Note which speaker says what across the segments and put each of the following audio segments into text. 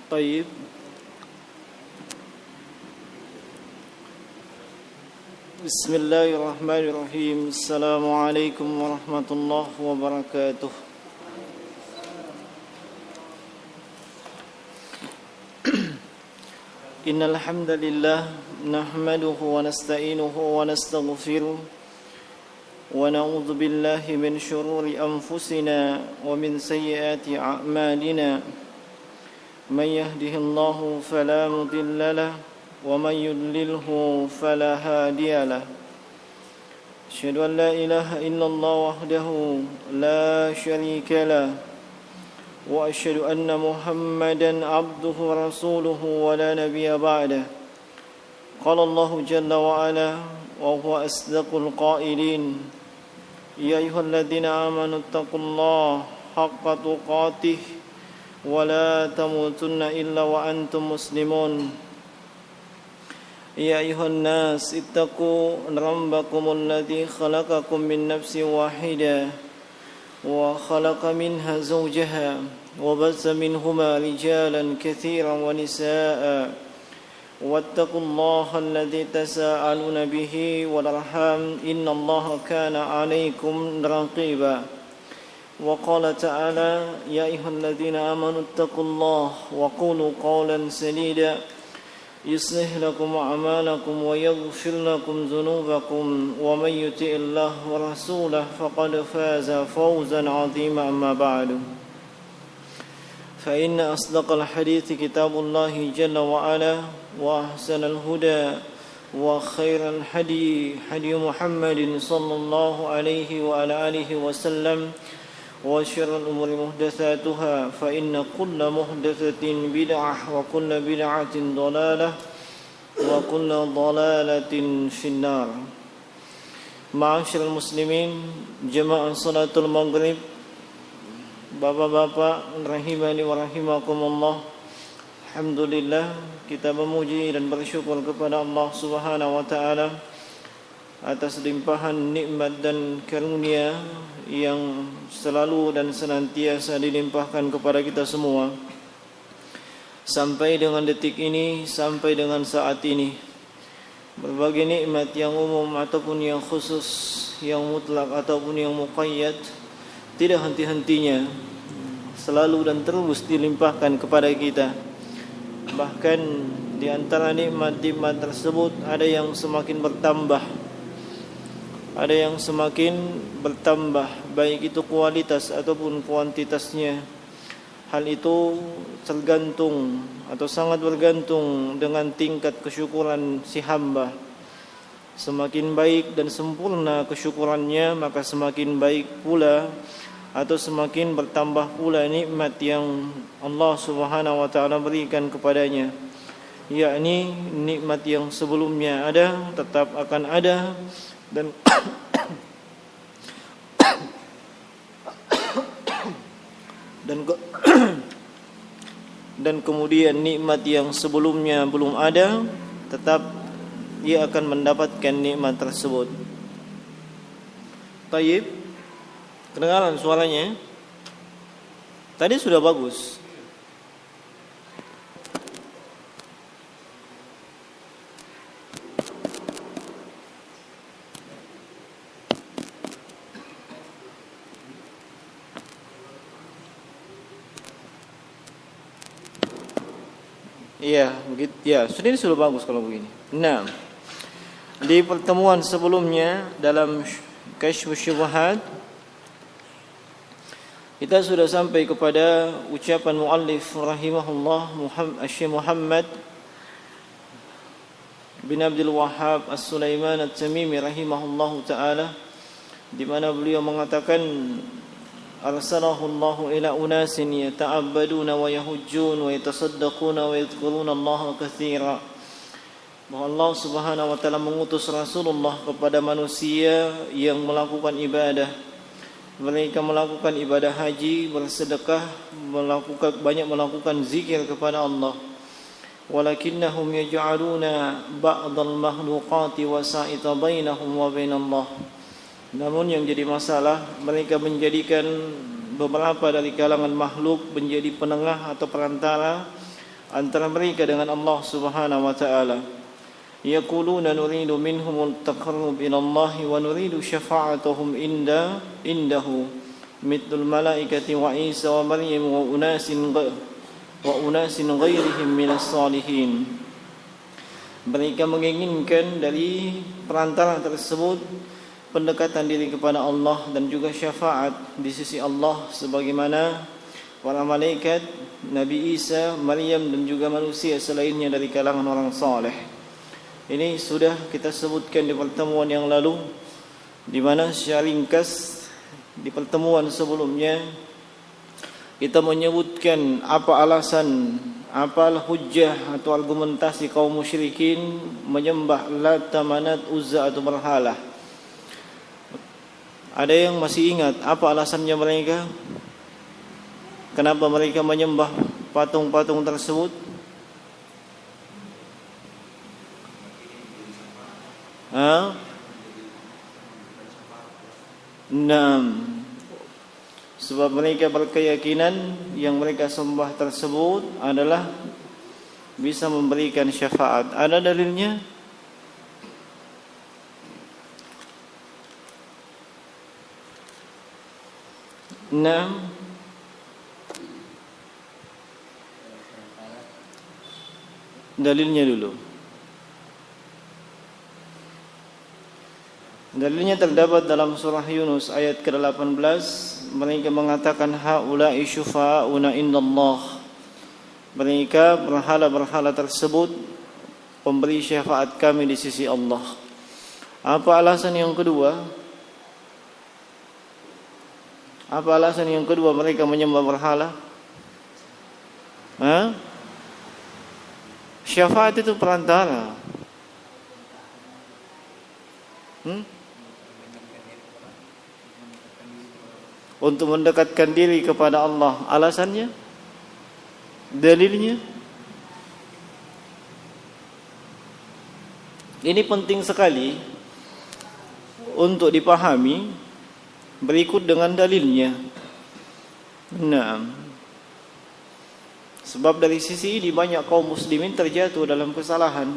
Speaker 1: طيب. بسم الله الرحمن الرحيم. السلام عليكم ورحمة الله وبركاته. إن الحمد لله نحمده ونستعينه ونستغفره ونعوذ بالله من شرور أنفسنا ومن سيئات أعمالنا. من يهده الله فلا مضل له ومن يضلله فلا هادي له. أشهد أن لا إله إلا الله وحده لا شريك له وأشهد أن محمدا عبده ورسوله ولا نبي بعده. قال الله جل وعلا وهو أصدق القائلين: يا أيها الذين آمنوا اتقوا الله حق تقاته ولا تموتن إلا وأنتم مسلمون. يا أيها الناس اتقوا ربكم الذي خلقكم من نفس واحدة وخلق منها زوجها وبث منهما رجالا كثيرا ونساء واتقوا الله الذي تساءلون به والأرحام إن الله كان عليكم رقيبا. وقال تعالى: يا أيها الذين آمنوا اتقوا الله وقولوا قولا سديدا يصلح لكم أعمالكم ويغفر لكم ذنوبكم ومن يطع الله ورسوله فقد فاز فوزا عظيما. أما بعد فإن أصدق الحديث كتاب الله جل وعلا وأحسن الهدى وخير الهدي هدي محمد صلى الله عليه وعلى آله وسلم وشر الأمور محدثاتها فإن كل محدثة بدعة وكل بدعة ضلالة وكل ضلالة في النار. Ma'asyiral muslimin, jemaah salatul maghrib, bapak-bapak rahimani wa rahimakumullah. Alhamdulillah, kita memuji dan bersyukur kepada Allah Subhanahu wa taala atas limpahan nikmat dan karunia yang selalu dan senantiasa dilimpahkan kepada kita semua sampai dengan detik ini, sampai dengan saat ini. Berbagai nikmat yang umum ataupun yang khusus, yang mutlak ataupun yang muqayyad, tidak henti-hentinya, selalu dan terus dilimpahkan kepada kita. Bahkan di antara nikmat-nikmat tersebut ada yang semakin bertambah, ada yang semakin bertambah, baik itu kualitas ataupun kuantitasnya. Hal itu tergantung atau sangat bergantung dengan tingkat kesyukuran si hamba. Semakin baik dan sempurna kesyukurannya, maka semakin baik pula atau semakin bertambah pula nikmat yang Allah Subhanahu wa taala berikan kepadanya, yakni nikmat yang sebelumnya ada tetap akan ada dan kemudian nikmat yang sebelumnya belum ada, tetap ia akan mendapatkan nikmat tersebut. Tayyib, kedengaran suaranya? Tadi sudah bagus. Iya, begitu. Ya, sudah bagus kalau begini. Nah, di pertemuan sebelumnya dalam Kasyfus Syubhat kita sudah sampai kepada ucapan muallif rahimahullah Syekh Muhammad bin Abdul Wahhab As-Sulaiman At-Tamimi rahimahullahu taala, di mana beliau mengatakan: arsalahu Allahu ila unasin yata'abbaduna wa yahujjun wa yatasaddaquna wa yadhkuruna Allah katsira. Bahwa Allah Subhanahu wa taala mengutus Rasulullah kepada manusia yang melakukan ibadah. Mereka melakukan ibadah haji, bersedekah, banyak melakukan zikir kepada Allah. Walakinnahum yaj'aluna ba'dal makhluqati wasa'ita bainahum wa bainallah. Namun yang jadi masalah, mereka menjadikan beberapa dari kalangan makhluk menjadi penengah atau perantara antara mereka dengan Allah Subhanahu wa taala. Yaquluna nuridu minhumul taqarrub ila Allah wa nuridu syafa'atuhum indahu mithlul malaikati wa Isa wa Maryam wa unasin ghairihim minas salihin. Mereka menginginkan dari perantara tersebut pendekatan diri kepada Allah dan juga syafaat di sisi Allah sebagaimana para malaikat, Nabi Isa, Maryam dan juga manusia selainnya dari kalangan orang saleh. Ini sudah kita sebutkan di pertemuan yang lalu, di mana secara ringkas di pertemuan sebelumnya kita menyebutkan apa alasan, apa hujjah atau argumentasi kaum musyrikin menyembah Lat, Manat, Uzza atau berhala. Ada yang masih ingat apa alasannya mereka? Kenapa mereka menyembah patung-patung tersebut? Sebab mereka berkeyakinan yang mereka sembah tersebut adalah bisa memberikan syafaat. Ada dalilnya? Dalilnya dulu. Dalilnya terdapat dalam surah Yunus ayat ke-18. Mereka mengatakan haula'i syufa'una indallah. Mereka berhala-berhala tersebut pemberi syafaat kami di sisi Allah. Apa alasan yang kedua? Apa alasan yang kedua mereka menyembah berhala? Syafaat itu perantara. Untuk mendekatkan diri kepada Allah. Alasannya? Dalilnya? Ini penting sekali untuk dipahami berikut dengan dalilnya. Sebab dari sisi ini banyak kaum muslimin terjatuh dalam kesalahan.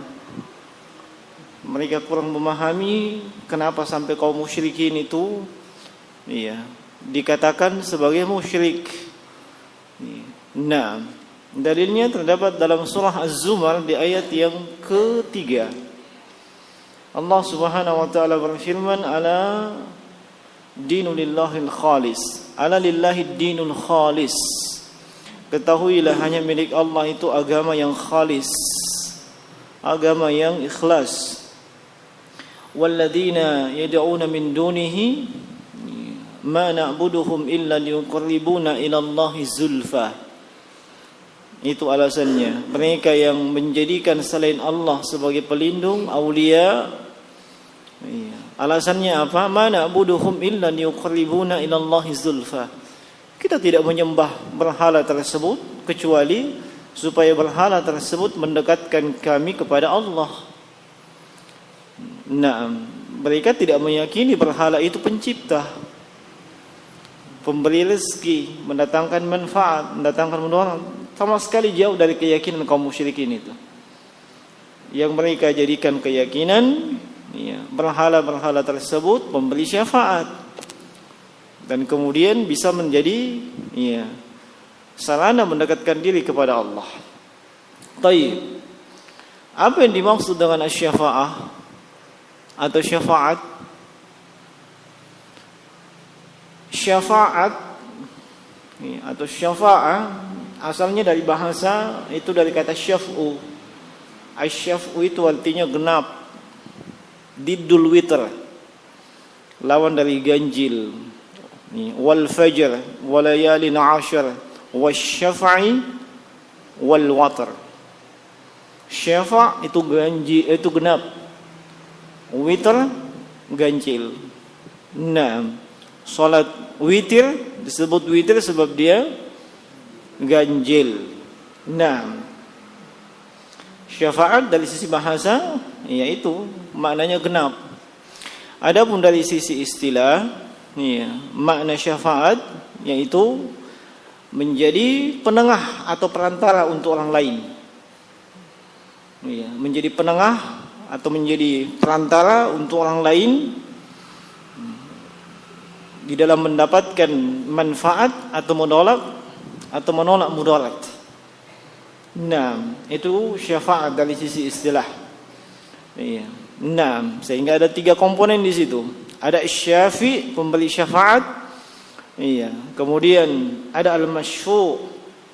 Speaker 1: Mereka kurang memahami kenapa sampai kaum musyrikin itu dikatakan sebagai musyrik. Dalilnya terdapat dalam surah Az-Zumar di ayat yang ketiga. Allah Subhanahu wa taala berfirman, ala dinulillahil khalis. Ala lillahi dinul khalis. Ketahuilah hanya milik Allah itu agama yang khalis, agama yang ikhlas. Walladzina yad'una min dunihi ma na'buduhum illa liyuqarribuna ila Allahi zulfa. Itu alasannya. Mereka yang menjadikan selain Allah sebagai pelindung, aulia. Alasannya apa? Ma na'buduhum illa liyuqarribuna ila Allahi zulfa. Kita tidak menyembah berhala tersebut kecuali supaya berhala tersebut mendekatkan kami kepada Allah. Mereka tidak meyakini berhala itu pencipta, pemberi rezeki, mendatangkan manfaat, mendatangkan mudarat. Sama sekali jauh dari keyakinan kaum musyrikin itu. Yang mereka jadikan keyakinan berhala-berhala tersebut pemberi syafaat dan kemudian bisa menjadi sarana mendekatkan diri kepada Allah. Taib. Apa yang dimaksud dengan asy-syafa'ah atau syafaat? Syafaat atau syafa'ah asalnya dari bahasa itu dari kata syaf'u. Asy-syaf'u itu artinya genap, diddul witr, lawan dari ganjil. Wal fajr wa layalin 'ashr wasyaf'i wal watr. Syafa' itu ganjil, itu genap. Witr ganjil. Salat witir disebut witir sebab dia ganjil. Syafaat dari sisi bahasa yaitu maknanya genap. Adapun dari sisi istilah, makna syafaat yaitu menjadi penengah atau perantara untuk orang lain. Iya, menjadi penengah atau menjadi perantara untuk orang lain di dalam mendapatkan manfaat atau menolak mudarat. Nah, itu syafaat dari sisi istilah. Iya. Nah, sehingga ada 3 komponen di situ. Ada syafi', pemberi syafaat. Iya. Kemudian ada al-masyfu'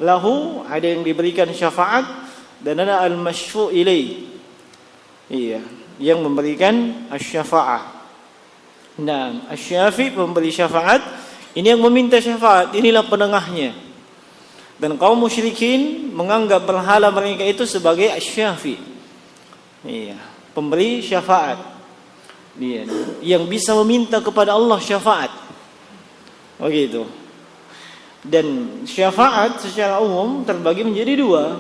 Speaker 1: lahu, ada yang diberikan syafaat, dan ada al-masyfu' ilai. Iya, yang memberikan asy-syafa'ah. Nah, asy-syafi' pemberi syafaat, ini yang meminta syafaat, inilah penengahnya. Dan kaum musyrikin menganggap berhala mereka itu sebagai asy-syafi'. Iya, pemberi syafaat. Dia yang bisa meminta kepada Allah syafaat. Begitu. Dan syafaat secara umum terbagi menjadi 2.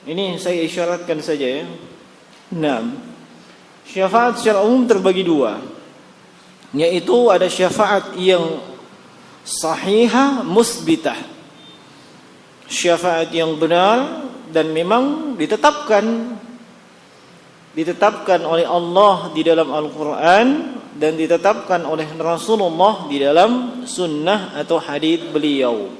Speaker 1: Ini saya isyaratkan saja ya. Nah, syafaat secara umum terbagi 2. Yaitu ada syafaat yang sahihah musbitah. Syafaat yang benar dan memang ditetapkan oleh Allah di dalam Al-Quran dan ditetapkan oleh Rasulullah di dalam sunnah atau hadis beliau.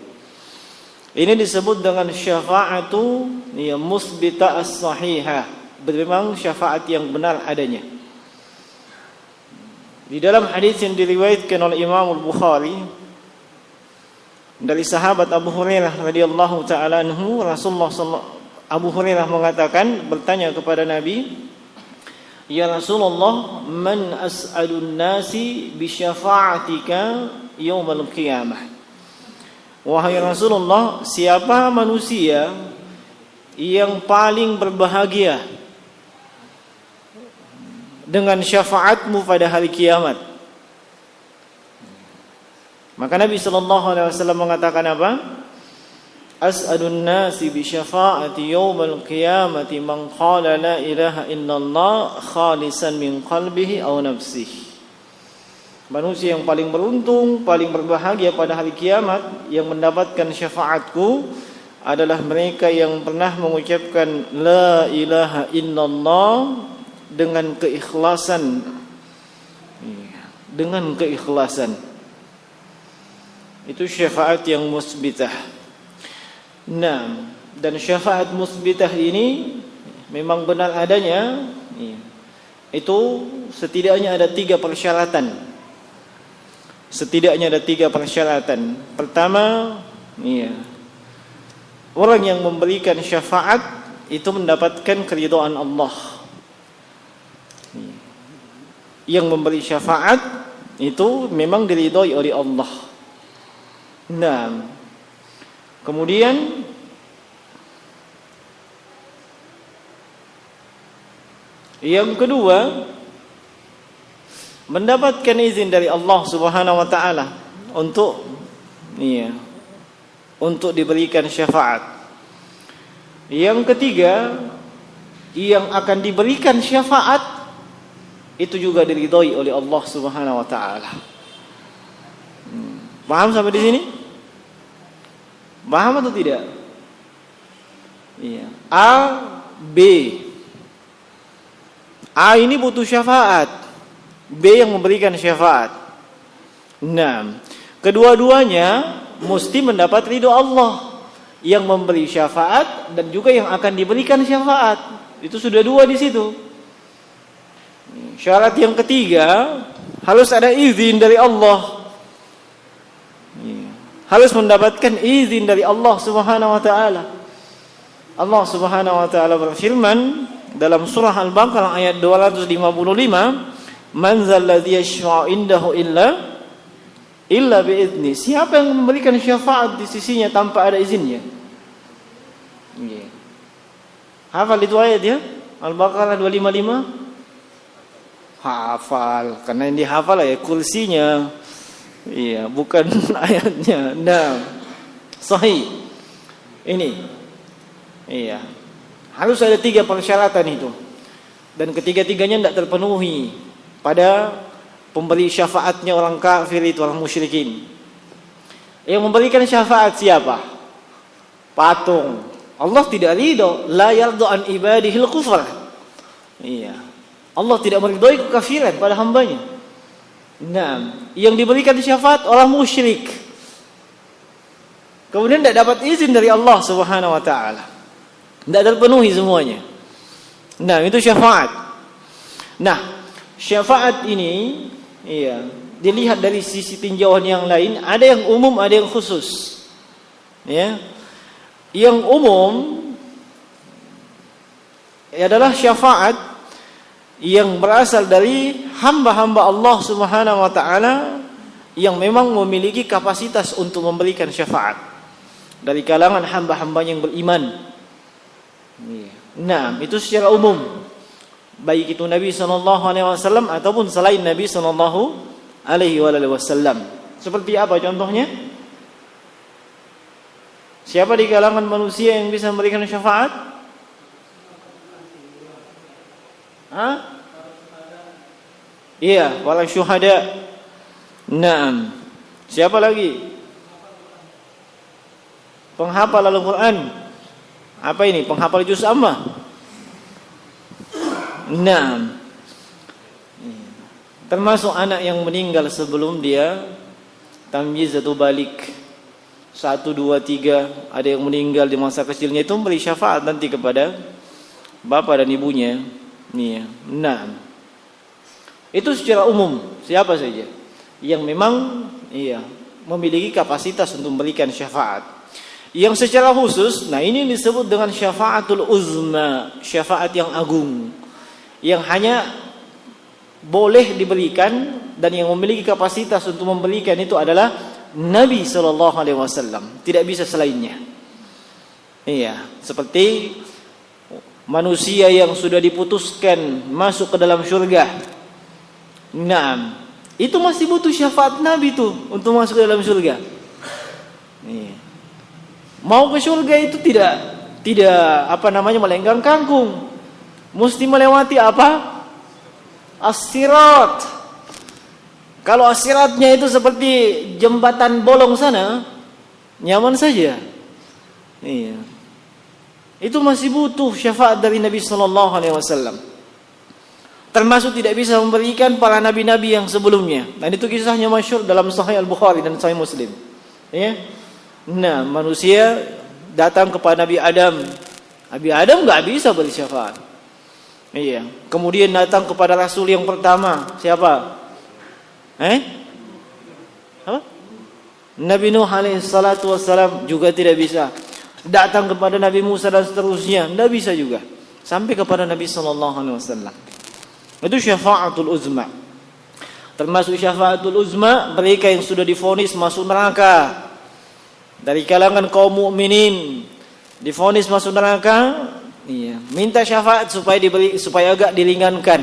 Speaker 1: Ini disebut dengan syafa'atu yang musbita as-sahihah. Memang syafaat yang benar adanya. Di dalam hadis yang diriwayatkan oleh Imam Al-Bukhari dari sahabat Abu Hurairah radhiyallahu taala anhu, Abu Hurairah mengatakan, bertanya kepada Nabi, "Ya Rasulullah, man as'alun nasi bi syafa'atika yaumil qiyamah?" Wahai Rasulullah, siapa manusia yang paling berbahagia dengan syafaatmu pada hari kiamat? Maka Nabi SAW mengatakan apa? As'alun nasi bi syafa'ati yawmal qiyamati man qala la ilaha illallah khalisan min qalbihi aw nafsihi. Manusia yang paling beruntung, paling berbahagia pada hari kiamat yang mendapatkan syafaatku adalah mereka yang pernah mengucapkan la ilaha illallah dengan keikhlasan. Dengan keikhlasan. Itu syafaat yang musbitah. Nah, dan syafaat musbitah ini memang benar adanya. Itu setidaknya ada 3 persyaratan. Setidaknya ada 3 persyaratan. Pertama, orang yang memberikan syafaat itu mendapatkan keridhaan Allah. Yang memberi syafaat itu memang diridhoi oleh Allah. Nah, kemudian yang kedua, mendapatkan izin dari Allah Subhanahu wa taala untuk diberikan syafaat. Yang ketiga, yang akan diberikan syafaat itu juga diridhoi oleh Allah Subhanahu wa taala. Paham sampai di sini? Paham atau tidak? Iya. A, B. A ini butuh syafaat. B yang memberikan syafaat. Nah, kedua-duanya mesti mendapat ridho Allah yang memberi syafaat dan juga yang akan diberikan syafaat. Itu sudah 2 di situ. Syarat yang ketiga, harus ada izin dari Allah. Harus mendapatkan izin dari Allah Subhanahu wa taala. Allah Subhanahu wa taala berfirman dalam surah Al-Baqarah ayat 255, "Man zalladzi yashfa'u indahu illa bi'izni." Siapa yang memberikan syafaat di sisinya tanpa ada izinnya? Hafal itu ayat ya? Al-Baqarah 255? Hafal, karena yang dihafal ya kursinya. Iya, bukan ayatnya. Nah, sahih. Ini. Iya. Harus ada 3 persyaratan itu. Dan ketiga-tiganya tidak terpenuhi pada pemberi syafaatnya orang kafir itu, orang musyrikin. Yang memberikan syafaat siapa? Patung. Allah tidak ridho, la yardu an ibadihil kufr. Iya. Allah tidak meridhoi kekafiran pada hambanya. Nah, yang diberikan syafaat orang musyrik. Kemudian tidak dapat izin dari Allah Subhanahu wa taala. Tidak terpenuhi semuanya. Nah, itu syafaat. Nah, syafaat ini iya, dilihat dari sisi tinjauan yang lain, ada yang umum, ada yang khusus. Ya. Yang umum adalah syafaat yang berasal dari hamba-hamba Allah Subhanahu wa taala yang memang memiliki kapasitas untuk memberikan syafaat dari kalangan hamba-hamba yang beriman. Nah, itu secara umum. Baik itu Nabi sallallahu alaihi wasallam ataupun selain Nabi sallallahu alaihi wasallam. Seperti apa contohnya? Siapa di kalangan manusia yang bisa memberikan syafaat? Iya, para syuhada. Naam. Siapa lagi? Penghafal Al-Quran. Apa ini? Penghafal juz amma. Naam. Termasuk anak yang meninggal sebelum dia tamyiz atau balik. 1, 2, 3. Ada yang meninggal di masa kecilnya, itu memberi syafaat nanti kepada bapak dan ibunya. Nah, itu secara umum siapa saja yang memang memiliki kapasitas untuk memberikan syafaat. Yang secara khusus, nah ini disebut dengan syafaatul uzma, syafaat yang agung, yang hanya boleh diberikan dan yang memiliki kapasitas untuk memberikan itu adalah Nabi sallallahu alaihi wasallam, tidak bisa selainnya. Iya, seperti manusia yang sudah diputuskan masuk ke dalam surga. Nah, itu masih butuh syafaat Nabi tuh untuk masuk ke dalam surga. Mau ke surga itu tidak melenggang kangkung. Mesti melewati apa? As-sirat. Kalau as-siratnya itu seperti jembatan bolong sana, nyaman saja. Iya. Itu masih butuh syafaat dari Nabi sallallahu alaihi wasallam. Termasuk tidak bisa memberikan para nabi-nabi yang sebelumnya. Dan itu kisahnya masyhur dalam Sahih Al-Bukhari dan Sahih Muslim. Ya. Nah, manusia datang kepada Nabi Adam. Nabi Adam enggak bisa beri syafaat. Iya. Kemudian datang kepada Rasul yang pertama, siapa? Apa? Nabi Nuh alaihi salatu wassalam juga tidak bisa. Datang kepada Nabi Musa dan seterusnya, tidak bisa juga. Sampai kepada Nabi sallallahu alaihi wasallam. Itu syafaatul uzma. Termasuk syafaatul uzma mereka yang sudah divonis masuk neraka. Dari kalangan kaum mukminin divonis masuk neraka, minta syafaat supaya agak diringankan.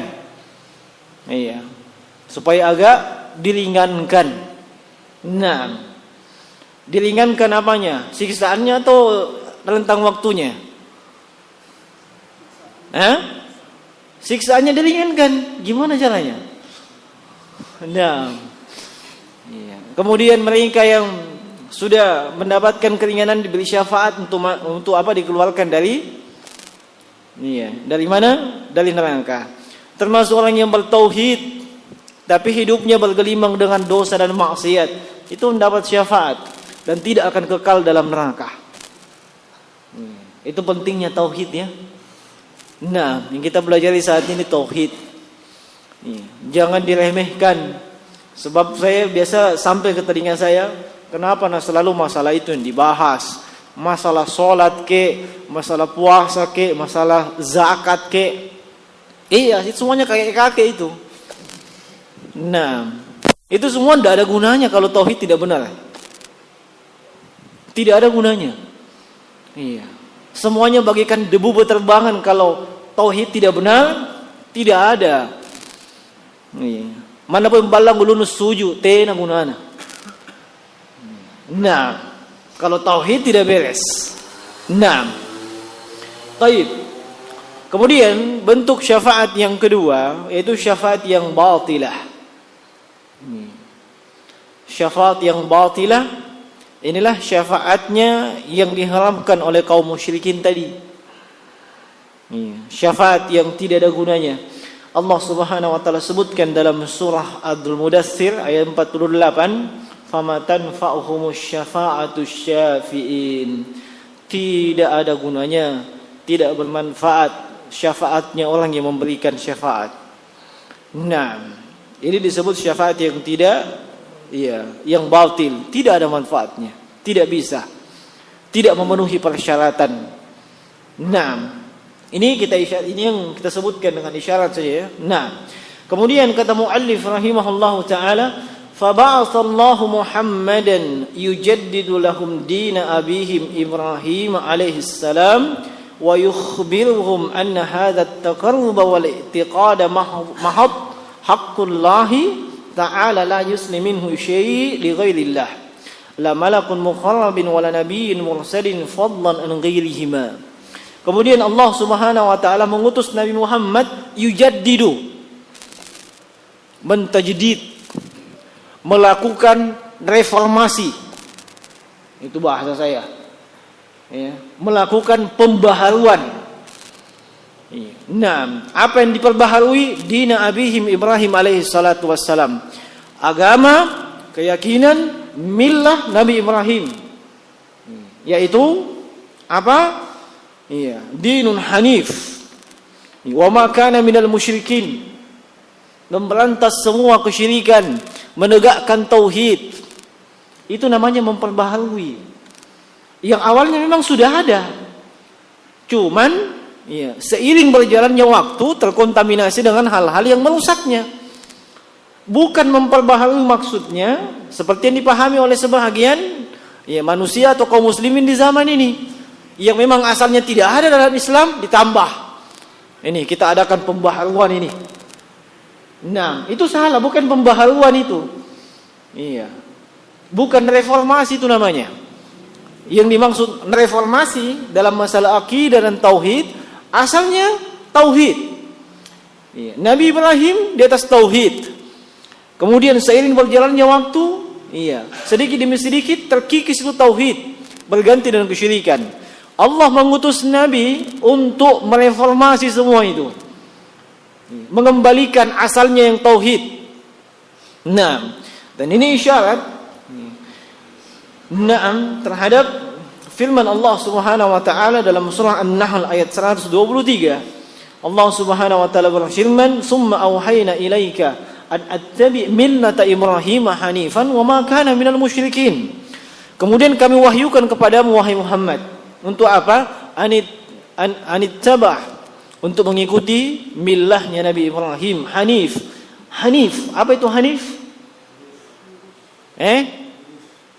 Speaker 1: Supaya agak diringankan. Nah, diringankan apanya? Siksaannya atau rentang waktunya? Siksaannya diringankan. Gimana caranya? Nah, kemudian mereka yang sudah mendapatkan keringanan diberi syafaat untuk apa? Dikeluarkan dari mana? Dari neraka. Termasuk orang yang bertauhid tapi hidupnya bergelimang dengan dosa dan maksiat, itu mendapat syafaat dan tidak akan kekal dalam neraka. Itu pentingnya tauhid ya. Nah, yang kita pelajari saat ini tauhid. Jangan diremehkan. Sebab saya biasa sampai ke telinga saya, kenapa selalu masalah itu yang dibahas? Masalah sholat ke, masalah puasa ke, masalah zakat ke. Iya, itu semuanya kakek-kakek itu. Nah, itu semua tidak ada gunanya kalau tauhid tidak benar. Tidak ada gunanya. Iya. Semuanya bagaikan debu berterbangan kalau tauhid tidak benar, tidak ada. Iya. Mana pun balang ulunus suju, tena gunana. Nah, kalau tauhid tidak beres. Nah. Taib. Kemudian bentuk syafaat yang kedua yaitu syafaat yang batilah. Syafaat yang batilah Inilah syafaatnya yang diharamkan oleh kaum musyrikin tadi. Syafaat yang tidak ada gunanya. Allah Subhanahu wa taala sebutkan dalam surah Al-Mudaththir ayat 48, "Fama tanfa'uhumus syafa'atus syafi'in." Tidak ada gunanya, tidak bermanfaat syafaatnya orang yang memberikan syafaat. Nah, ini disebut syafaat yang yang batil, tidak ada manfaatnya, tidak bisa, tidak memenuhi persyaratan. Nah, ini yang kita sebutkan dengan isyarat saja ya. Nah, kemudian kata muallif rahimahullahu taala, "Faba'atsallahu Muhammadan yujaddidu lahum dina abihim Ibrahim alaihi salam wa yukhbiruhum anna hadha at-taqarrub wal i'tiqad mahad haqqullahi ta'ala la yuslim minhu syai' li ghairillah la malakun muqarrabin wala nabiyyin mursalin fadlan an ghairihima." Kemudian Allah Subhanahu wa taala mengutus Nabi Muhammad yujaddidu, mentajdid, melakukan reformasi. Itu bahasa saya. Ya, melakukan pembaharuan. Nah, apa yang diperbaharui? Dina abihim Ibrahim alaihi salatu wassalam. Agama, keyakinan, millah Nabi Ibrahim. Yaitu apa? Dinun hanif. Wa ma kana minal musyrikin. Memberantas semua kesyirikan, menegakkan tauhid. Itu namanya memperbaharui. Yang awalnya memang sudah ada. Cuman seiring berjalannya waktu terkontaminasi dengan hal-hal yang merusaknya. Bukan memperbaharui maksudnya seperti yang dipahami oleh sebahagian manusia atau kaum muslimin di zaman ini, yang memang asalnya tidak ada dalam Islam ditambah. Ini kita adakan pembaharuan ini. Nah, itu salah, bukan pembaharuan itu. Bukan reformasi itu namanya. Yang dimaksud reformasi dalam masalah akidah dan tauhid, asalnya tauhid. Nabi Ibrahim di atas tauhid. Kemudian seiring berjalannya waktu, sedikit demi sedikit terkikis itu tauhid, berganti dengan kesyirikan. Allah mengutus Nabi untuk mereformasi semua itu, mengembalikan asalnya yang tauhid. Nah, dan ini isyarat terhadap firman Allah Subhanahu wa taala dalam surah An-Nahl ayat 123. Allah Subhanahu wa taala berfirman, "Tsumma auhayna ilaika an attabi' millata Ibrahim hanifan wa ma kana minal musyrikin." Kemudian kami wahyukan kepadamu wahai Muhammad, untuk apa? Anittabah, untuk mengikuti millahnya Nabi Ibrahim, hanif. Hanif, apa itu hanif?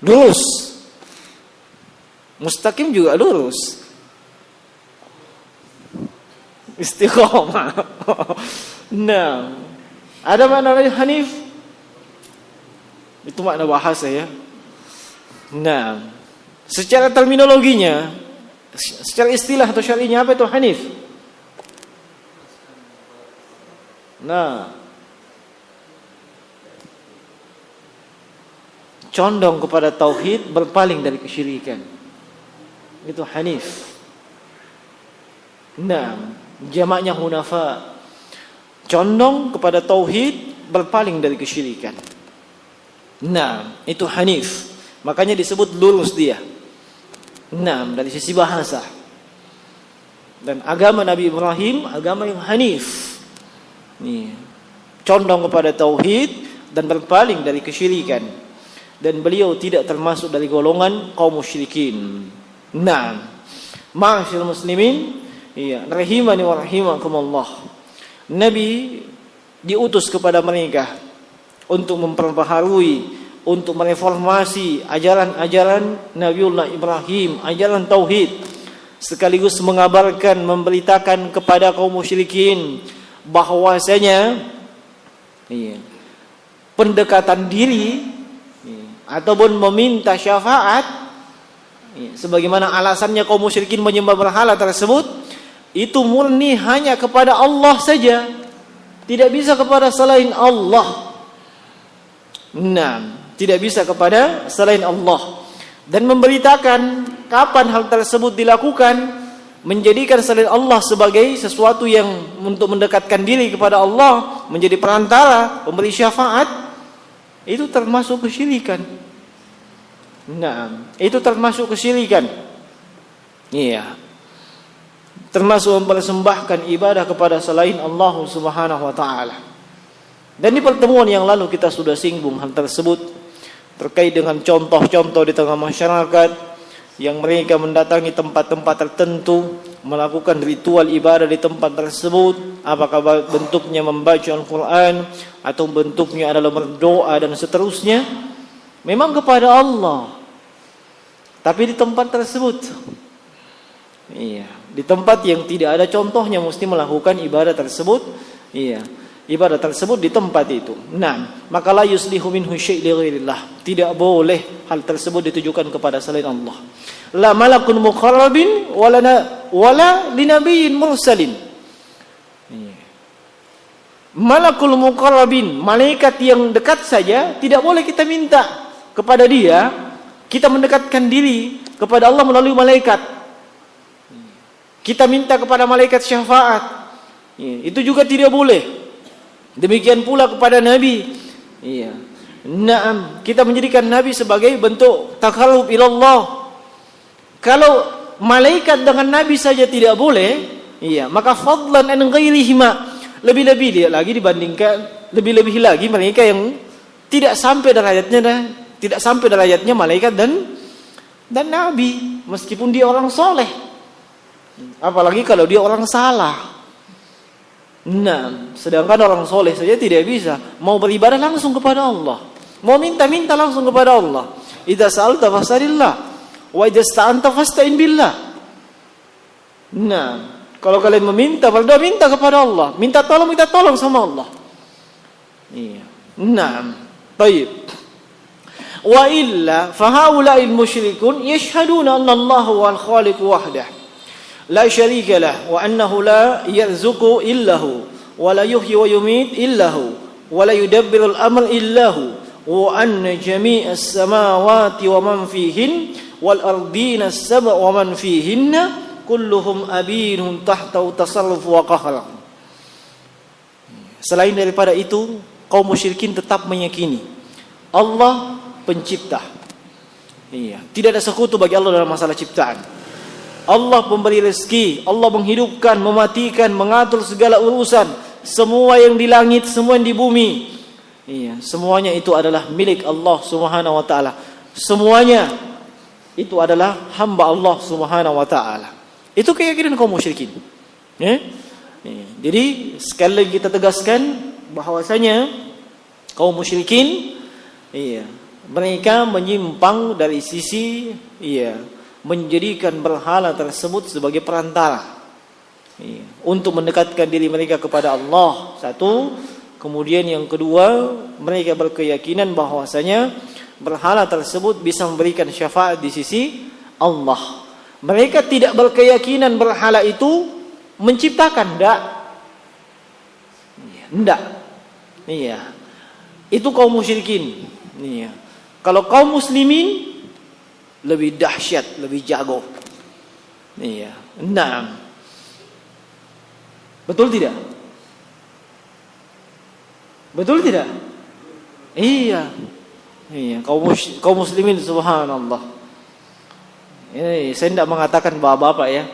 Speaker 1: Lurus. Mustaqim juga lurus. Istiqomah. Nah, ada makna lain hanif? Itu makna bahasa ya. Nah, secara terminologinya, secara istilah atau syar'inya apa itu hanif? Nah, condong kepada tauhid, berpaling dari kesyirikan. Itu hanif. Nah, jamaknya hunafa. Condong kepada tauhid, berpaling dari kesyirikan. Nah, itu hanif. Makanya disebut lurus dia. Nah, dari sisi bahasa. Dan agama Nabi Ibrahim, agama yang hanif. Condong kepada tauhid dan berpaling dari kesyirikan. Dan beliau tidak termasuk dari golongan kaum musyrikin. Nah, ma'asyiral muslimin, rahimani wa rahimakumullah. Nabi diutus kepada mereka untuk memperbaharui, untuk mereformasi ajaran-ajaran Nabiullah Ibrahim, ajaran tauhid, sekaligus mengabarkan, memberitakan kepada kaum musyrikin bahwasanya pendekatan diri ataupun meminta syafaat, sebagaimana alasannya kaum musyrikin menyembah berhala tersebut, itu murni hanya kepada Allah saja, tidak bisa kepada selain Allah. Nah, tidak bisa kepada selain Allah. dan memberitakan kapan hal tersebut dilakukan, menjadikan selain Allah sebagai sesuatu yang untuk mendekatkan diri kepada Allah, menjadi perantara, pemberi syafaat, itu termasuk kesyirikan. Nah, itu termasuk kesyirikan. Iya. Termasuk mempersembahkan ibadah kepada selain Allah Subhanahu wa taala. Dan di pertemuan yang lalu kita sudah singgung hal tersebut terkait dengan contoh-contoh di tengah masyarakat yang mereka mendatangi tempat-tempat tertentu, melakukan ritual ibadah di tempat tersebut, apakah bentuknya membaca Al-Quran atau bentuknya adalah berdoa dan seterusnya, memang kepada Allah, tapi di tempat tersebut, iya, di tempat yang tidak ada contohnya mesti melakukan ibadah tersebut, iya, ibadah tersebut di tempat itu. Nah, maka la yuslihu minhu syai' li ghairillah. Tidak boleh hal tersebut ditujukan kepada selain Allah. La malakun muqarrabin wala linabiyyin mursalin. Malakul muqarrabin, malaikat yang dekat saja tidak boleh kita minta kepada dia. Kita mendekatkan diri kepada Allah melalui malaikat. Kita minta kepada malaikat syafaat. Itu juga tidak boleh. Demikian pula kepada Nabi. Iya. Naam, kita menjadikan Nabi sebagai bentuk taqarrub ila Allah. Kalau malaikat dengan Nabi saja tidak boleh, iya, maka fadlan an ghairihima, lebih-lebih dia lagi dibandingkan, lebih-lebih lagi mereka yang tidak sampai derajatnya malaikat dan Nabi, meskipun dia orang soleh. Apalagi kalau dia orang salah. Nah, sedangkan orang soleh saja tidak bisa. Mau beribadah langsung kepada Allah, mau minta-minta langsung kepada Allah. Idza sa'alta fas'alillah wa idza sta'anta fasta'in billah. Nah, kalau kalian meminta, berdoa, minta kepada Allah. Minta tolong sama Allah. Iya. Nah, baik. Wa illa fa haula'il musyrikun yashhaduna anna Allah huwal khaliq wahdah. La syarika lah wa annahu la yarzuqu illahu wa la yuhyi wa yumit illahu wa la yudabbiru al-amr illahu wa anna jami'as samawati wa man fihin wal ardina as-sab' wa man fihinna kulluhum abinun tahta tasarruf wa qahr. Selain daripada itu, kaum musyrikin tetap meyakini Allah pencipta. Iya, tidak ada sekutu bagi Allah dalam masalah ciptaan. Allah pemberi rezeki, Allah menghidupkan, mematikan, mengatur segala urusan, semua yang di langit, semua yang di bumi. Iya, semuanya itu adalah milik Allah Subhanahu wa taala. Semuanya itu adalah hamba Allah Subhanahu wa taala. Itu keyakinan kaum musyrikin. Jadi sekali lagi kita tegaskan bahwasanya kaum musyrikin, iya, mereka menyimpang dari sisi, iya, menjadikan berhala tersebut sebagai perantara, iya, untuk mendekatkan diri mereka kepada Allah. Satu, kemudian yang kedua, mereka berkeyakinan bahwasanya berhala tersebut bisa memberikan syafaat di sisi Allah. Mereka tidak berkeyakinan berhala itu menciptakan, enggak. Iya. Itu kaum musyrikin. Iya. Kalau kaum muslimin lebih dahsyat, lebih jago. Iya. Nah. Betul tidak? Betul tidak? Iya. Iya, kaum muslimin subhanallah. Ini saya tidak mengatakan bapak-bapak ya.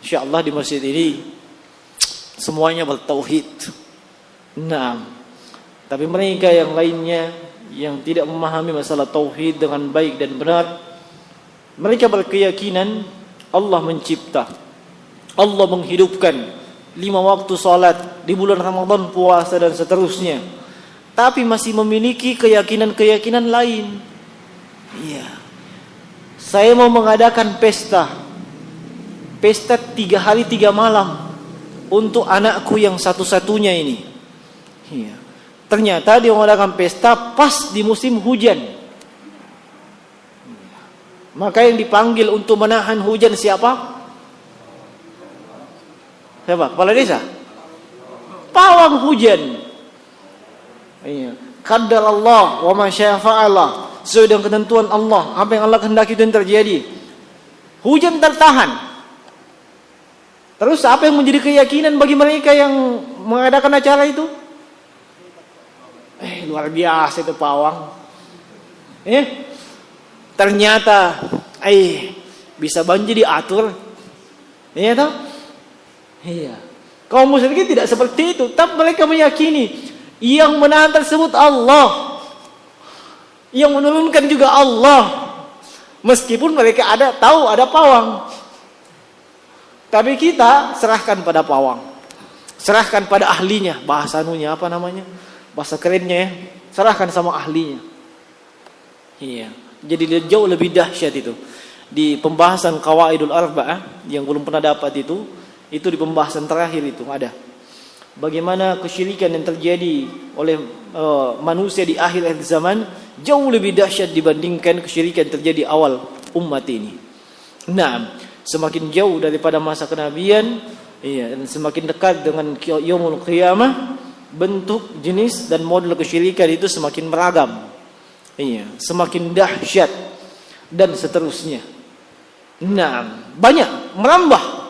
Speaker 1: Insyaallah di masjid ini semuanya bertauhid. Nah, tapi mereka yang lainnya yang tidak memahami masalah tauhid dengan baik dan benar, mereka berkeyakinan Allah mencipta, Allah menghidupkan, 5 waktu salat, di bulan Ramadan puasa dan seterusnya. Tapi masih memiliki keyakinan-keyakinan lain. Iya. Saya mau mengadakan pesta 3 hari 3 malam untuk anakku yang satu-satunya ini. Iya. Ternyata dia mengadakan pesta pas di musim hujan. Maka yang dipanggil untuk menahan hujan siapa? Siapa? Kepala desa? Pawang hujan. Iya. Qaddar Allah wa ma syaa fa'ala. sesuai dengan ketentuan Allah. Apa yang Allah kehendaki itu yang terjadi. Hujan tertahan. Terus apa yang menjadi keyakinan bagi mereka yang mengadakan acara itu? Luar biasa itu pawang. Ternyata bisa banjir diatur. Iya toh? Iya. Kaum musyrikin tidak seperti itu, tapi mereka meyakini yang menahan tersebut Allah. Yang menurunkan juga Allah. Meskipun mereka tahu ada pawang. Tapi kita serahkan pada pawang. Serahkan pada ahlinya. Bahasa apa namanya? Bahasa kerennya ya. Serahkan sama ahlinya. Iya. Jadi jauh lebih dahsyat itu. Di pembahasan Qawaidul Arba'ah yang belum pernah dapat itu di pembahasan terakhir itu ada. Bagaimana kesyirikan yang terjadi oleh manusia di akhir zaman jauh lebih dahsyat dibandingkan kesyirikan yang terjadi awal umat ini. Nah, semakin jauh daripada masa kenabian, dan semakin dekat dengan yaumul qiyamah, bentuk, jenis dan model kesyirikan itu semakin beragam. Semakin dahsyat dan seterusnya. Nah, banyak merambah.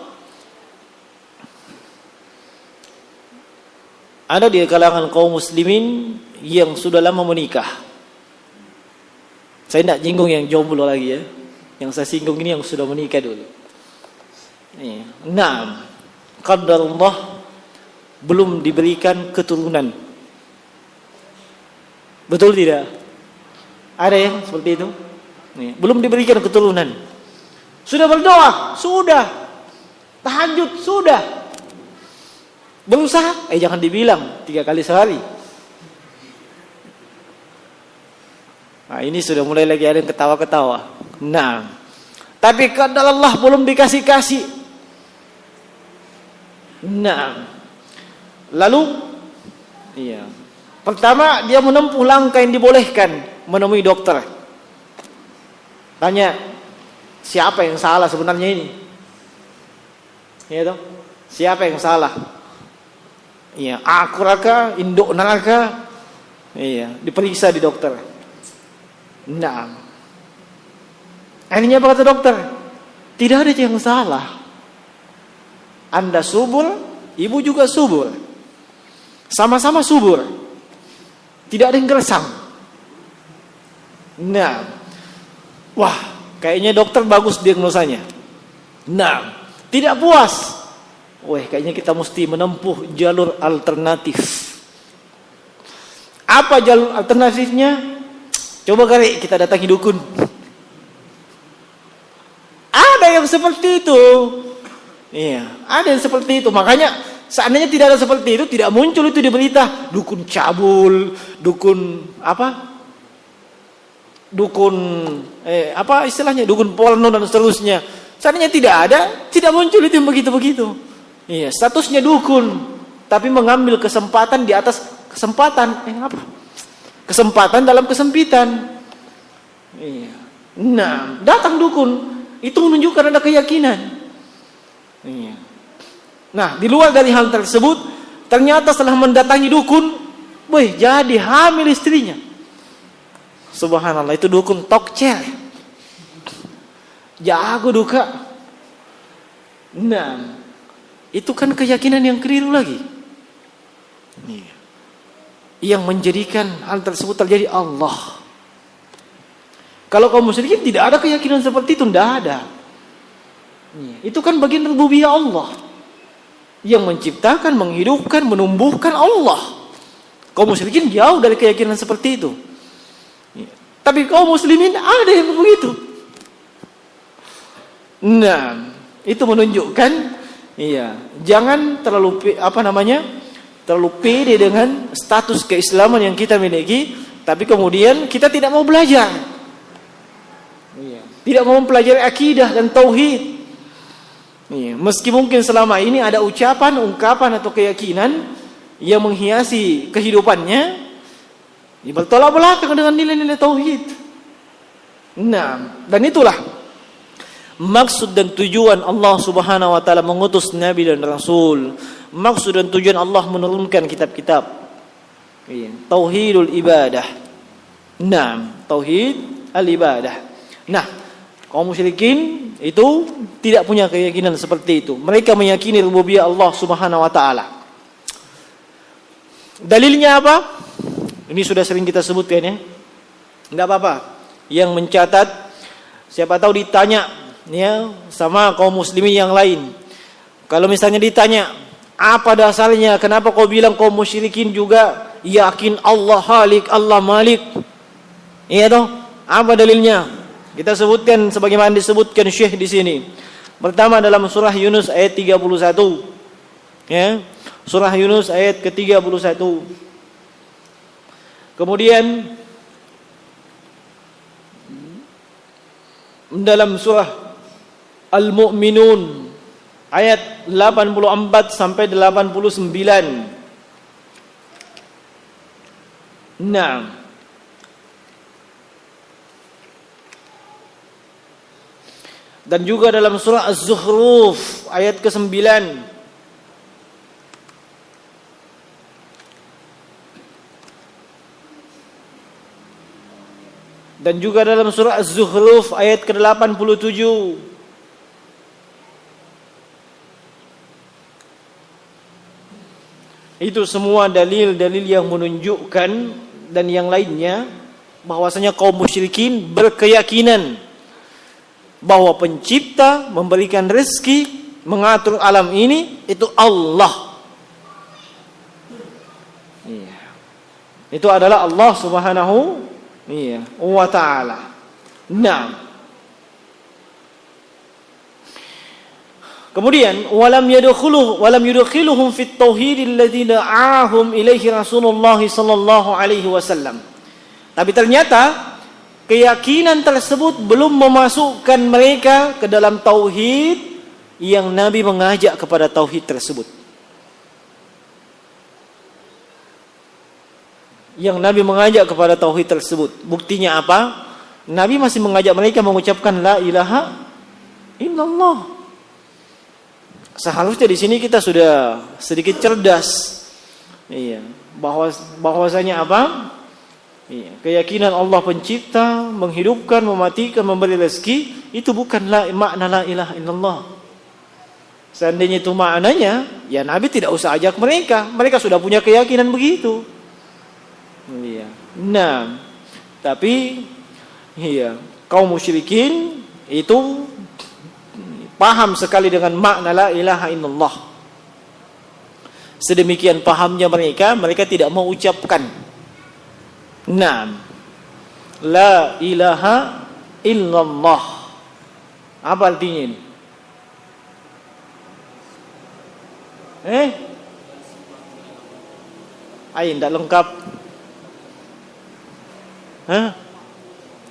Speaker 1: Ada di kalangan kaum muslimin yang sudah lama menikah. Saya tidak jinggung yang jomblo lagi ya. Yang saya singgung ini yang sudah menikah dulu. Nah, qadarullah belum diberikan keturunan. Betul tidak? Ada yang seperti itu? Belum diberikan keturunan. Sudah berdoa, sudah. Tahajud, sudah. Berusaha, jangan dibilang 3 kali sehari. Nah, ini sudah mulai lagi ada yang ketawa-ketawa. Nah, tapi kadang Allah belum dikasih-kasih. Nah, lalu, pertama dia menempuh langkah yang dibolehkan, menemui dokter. Tanya, siapa yang salah sebenarnya ini? Toh? Siapa yang salah? Aku raka, induk neraka. Diperiksa di dokter. Nah, akhirnya apa kata dokter? Tidak ada yang salah. Anda subur, ibu juga subur. Sama-sama subur. Tidak ada yang gersang. Nah, wah, kayaknya dokter bagus diagnosanya. Nah, tidak puas. Kayaknya kita mesti menempuh jalur alternatif. Apa jalur alternatifnya? Coba kali kita datangi dukun. Ada yang seperti itu. Ada yang seperti itu. Makanya seandainya tidak ada seperti itu, tidak muncul itu di berita. Dukun cabul, dukun apa? Dukun istilahnya? Dukun porno dan seterusnya. Seandainya tidak ada, tidak muncul itu yang begitu-begitu. Statusnya dukun, tapi mengambil kesempatan di atas kesempatan. Kesempatan dalam kesempitan. Nah, datang dukun, itu menunjukkan ada keyakinan. Nah, di luar dari hal tersebut, ternyata setelah mendatangi dukun, jadi hamil istrinya. Subhanallah, itu dukun tokcer. Jago duka. Nah, itu kan keyakinan yang keliru lagi. Yang menjadikan hal tersebut terjadi Allah. Kalau kaum musyrikin tidak ada keyakinan seperti itu, tidak ada. Itu kan bagian rububiyah Allah. Yang menciptakan, menghidupkan, menumbuhkan Allah. Kaum musyrikin jauh dari keyakinan seperti itu. Tapi kaum muslimin ada yang begitu. Nah, itu menunjukkan jangan terlalu terlalu pede dengan status keislaman yang kita miliki, tapi kemudian kita tidak mau belajar. Tidak mau mempelajari akidah dan tauhid. Meski mungkin selama ini ada ucapan, ungkapan atau keyakinan yang menghiasi kehidupannya, bertolak belakang dengan nilai-nilai tauhid. Nah, dan itulah maksud dan tujuan Allah Subhanahu wa taala mengutus nabi dan rasul. Maksud dan tujuan Allah menurunkan kitab-kitab. Tauhidul ibadah. Nah, tauhid al-ibadah. Nah, kaum musyrikin itu tidak punya keyakinan seperti itu. Mereka meyakini rububiyah Allah Subhanahu wa taala. Dalilnya apa? Ini sudah sering kita sebutkan ya. Enggak apa-apa. Yang mencatat siapa tahu ditanya ya sama kaum muslimin yang lain. Kalau misalnya ditanya, apa dasarnya kenapa kau bilang kaum musyrikin juga yakin Allah Khalik, Allah Malik? Iya toh? Apa dalilnya? Kita sebutkan sebagaimana disebutkan Syekh di sini. Pertama dalam surah Yunus ayat 31. Ya. Surah Yunus ayat ke-31. Kemudian dalam surah Al-Mu'minun ayat 84 sampai 89. Nah. Dan juga dalam surah Az-Zukhruf ayat ke-9. Dan juga dalam surah Az-Zukhruf ayat ke-87. Itu semua dalil-dalil yang menunjukkan dan yang lainnya bahwasanya kaum musyrikin berkeyakinan bahwa pencipta, memberikan rezeki, mengatur alam ini itu Allah. Iya. Itu adalah Allah Subhanahu wa ta'ala. Nah. Kemudian walam yudkhiluhum fit tauhid alladzi da'ahum ilaihi Rasulullah sallallahu alaihi wasallam. Tapi ternyata keyakinan tersebut belum memasukkan mereka ke dalam tauhid yang Nabi mengajak kepada tauhid tersebut. Yang Nabi mengajak kepada tauhid tersebut. Buktinya apa? Nabi masih mengajak mereka mengucapkan la ilaha illallah. Seharusnya di sini kita sudah sedikit cerdas. Iya, bahwasanya apa? Iya, keyakinan Allah pencipta, menghidupkan, mematikan, memberi rezeki, itu bukanlah makna la ilaha illallah. Seandainya itu maknanya, ya Nabi tidak usah ajak mereka. Mereka sudah punya keyakinan begitu. Iya. Nah, tapi iya, kaum musyrikin itu paham sekali dengan makna la ilaha illallah. Sedemikian pahamnya mereka tidak mau ucapkan. Naam. La ilaha illallah. Apa artinya ini? Tidak lengkap.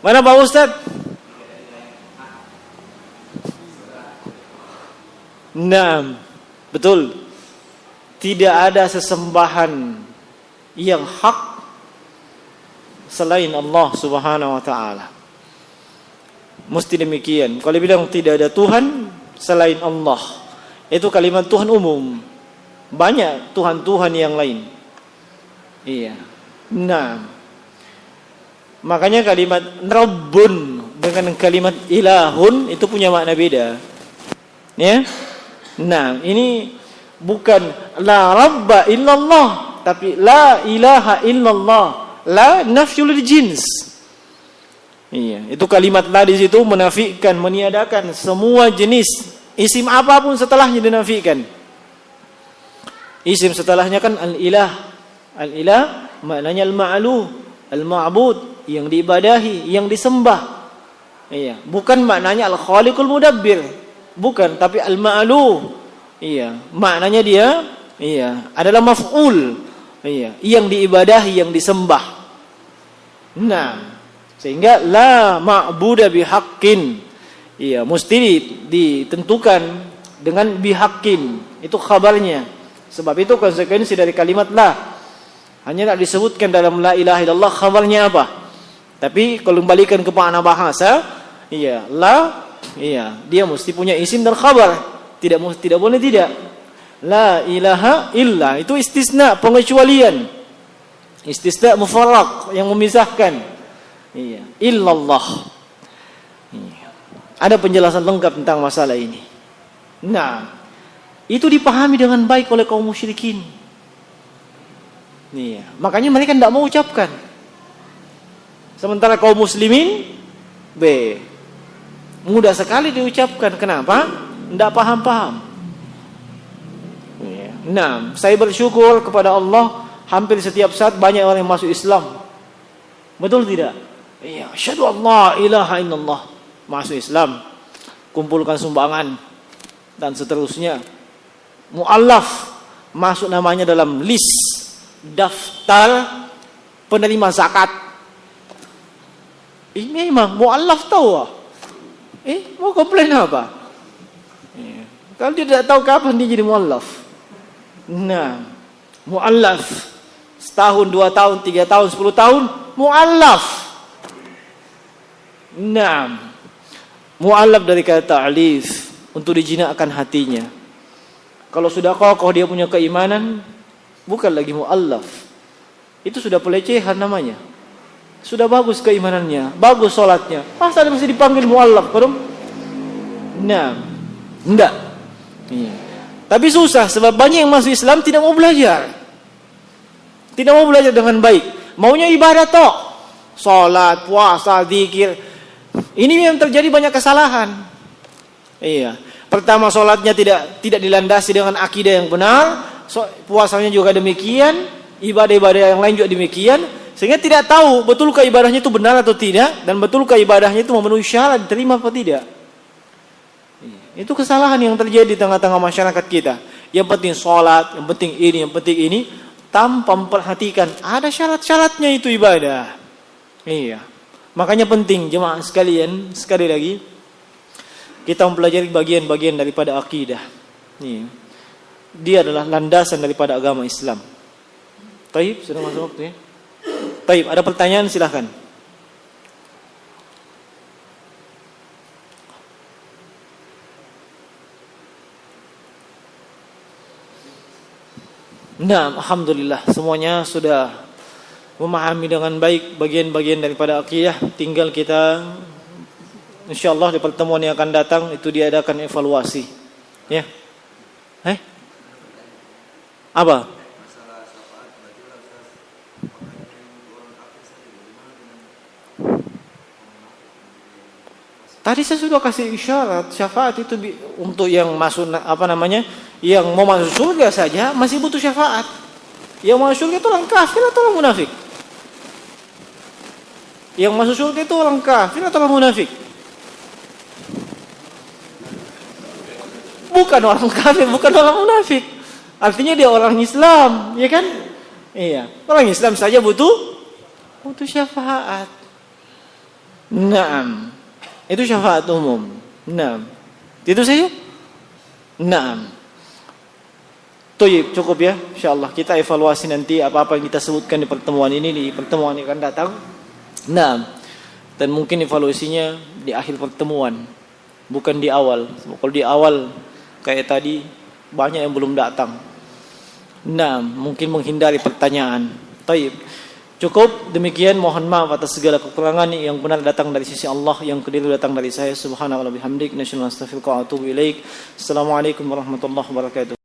Speaker 1: Mana Pak Ustaz? Naam, betul. Tidak ada sesembahan yang hak selain Allah Subhanahu wa taala. Mesti demikian. Kalau bilang tidak ada Tuhan selain Allah, itu kalimat Tuhan umum. Banyak Tuhan-Tuhan yang lain. Iya. Nah, makanya kalimat Rabbun dengan kalimat ilahun itu punya makna beda. Ya. Nah, ini bukan la rabba illallah, tapi la ilaha illallah. La nafyul jins. Iya, itu kalimat la di situ menafikan, meniadakan semua jenis isim apapun setelahnya dinafikan. Isim setelahnya kan al-ilah. Al-ilah maknanya al-ma'luh, al-ma'bud, yang diibadahi, yang disembah. Iya, bukan maknanya al-khaliqul mudabbir. Bukan, tapi al-ma'luh. Iya, maknanya dia adalah maf'ul. Iya, yang diibadahi, yang disembah. Nah, sehingga la ma'buda bihaqqin. Iya, mesti ditentukan dengan bihaqqin. Itu khabarnya. Sebab itu konsekuensi dari kalimat la. Hanya tak disebutkan dalam la ilaha illallah khabarnya apa. Tapi kalau kembalikan ke makna bahasa, dia mesti punya isim dan khabar. Tidak boleh tidak. La ilaha illa itu istisna, pengecualian. Istisna mufarraq yang memisahkan. Iya, illallah. Iya. Ada penjelasan lengkap tentang masalah ini. Nah, itu dipahami dengan baik oleh kaum musyrikin. Iya, makanya mereka tidak mau ucapkan. Sementara kaum muslimin mudah sekali diucapkan. Kenapa? Tidak paham-paham. Iya. Nah, saya bersyukur kepada Allah, hampir setiap saat banyak orang yang masuk Islam. Betul tidak? Iya, asyhadu an la ilaha illallah, masuk Islam, kumpulkan sumbangan dan seterusnya. Mu'allaf, masuk namanya dalam list daftar penerima zakat. Ini memang mu'allaf tahu. Mau komplain apa? Kalau dia tidak tahu kapan dia jadi mu'allaf. Nah, mu'allaf setahun, 2 tahun, 3 tahun, 10 tahun, mu'allaf. Nah, mu'allaf dari kata alif, untuk dijinakkan hatinya. Kalau sudah kokoh dia punya keimanan, bukan lagi mu'allaf. Itu sudah pelecehan namanya. Sudah bagus keimanannya, bagus sholatnya, masa dia masih dipanggil mu'allaf? Nah, enggak. Tapi susah, sebab banyak yang masuk Islam tidak mau belajar. Tidak mau belajar dengan baik. Maunya ibadah toh, sholat, puasa, zikir. Ini yang terjadi banyak kesalahan. Iya. Pertama, sholatnya tidak dilandasi dengan akidah yang benar. Puasanya juga demikian. Ibadah-ibadah yang lain juga demikian. Sehingga tidak tahu betulkah ibadahnya itu benar atau tidak, dan betulkah ibadahnya itu memenuhi syarat diterima atau tidak. Itu kesalahan yang terjadi di tengah-tengah masyarakat kita. Yang penting sholat, yang penting ini, tanpa memperhatikan ada syarat-syaratnya itu ibadah. Iya. Makanya penting jemaah sekalian, sekali lagi kita mempelajari bagian-bagian daripada akidah. Iya. Dia adalah landasan daripada agama Islam. Taib, sudah masuk waktu ya? Taib, ada pertanyaan silahkan. Nah, alhamdulillah semuanya sudah memahami dengan baik bagian-bagian daripada akidah. Tinggal kita insyaallah di pertemuan yang akan datang itu diadakan evaluasi. Ya. Apa? Tadi saya sudah kasih isyarat, syafaat itu untuk yang masuk yang mau masuk surga saja masih butuh syafaat. Yang masuk surga itu orang kafir atau orang munafik? Yang masuk surga itu orang kafir atau orang munafik? Bukan orang kafir, bukan orang munafik. Artinya dia orang Islam, ya kan? Iya, orang Islam saja butuh syafaat. Naam. Itu syafaat umum. Naam. Itu saja? Naam. Toyib, cukup ya. Insyaallah kita evaluasi nanti apa-apa yang kita sebutkan di pertemuan ini, di pertemuan yang akan datang. Naam. Dan mungkin evaluasinya di akhir pertemuan, bukan di awal. Kalau di awal kayak tadi banyak yang belum datang. Naam, mungkin menghindari pertanyaan. Toyib. Cukup demikian, mohon maaf atas segala kekurangan. Yang benar datang dari sisi Allah, yang keliru datang dari saya. Subhanallah bihamdik, nasyhadu an la ilaha illa anta astaghfiruka wa atubu ilaik. Assalamualaikum warahmatullahi wabarakatuh.